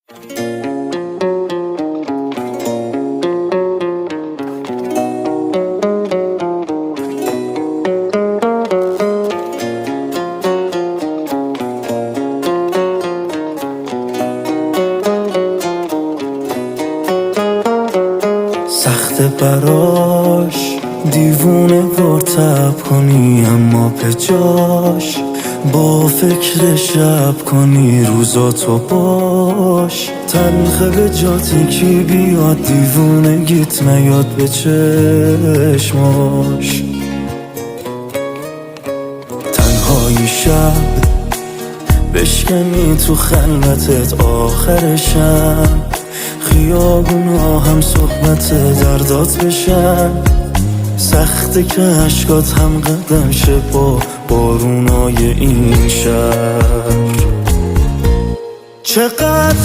سخته براش دیوونه و تب کنی، اما به جاش با فکر شب کنی. روزاتو باش تلخه به جاتی کی بیاد، دیوونگیت نیاد به چشماش. تنهایی شب بشکنی تو خلوتت، آخرشم خیابونا هم صحبت دردات بشن. سخته که عشقات هم قدم شه با بارونای این شهر. چقدر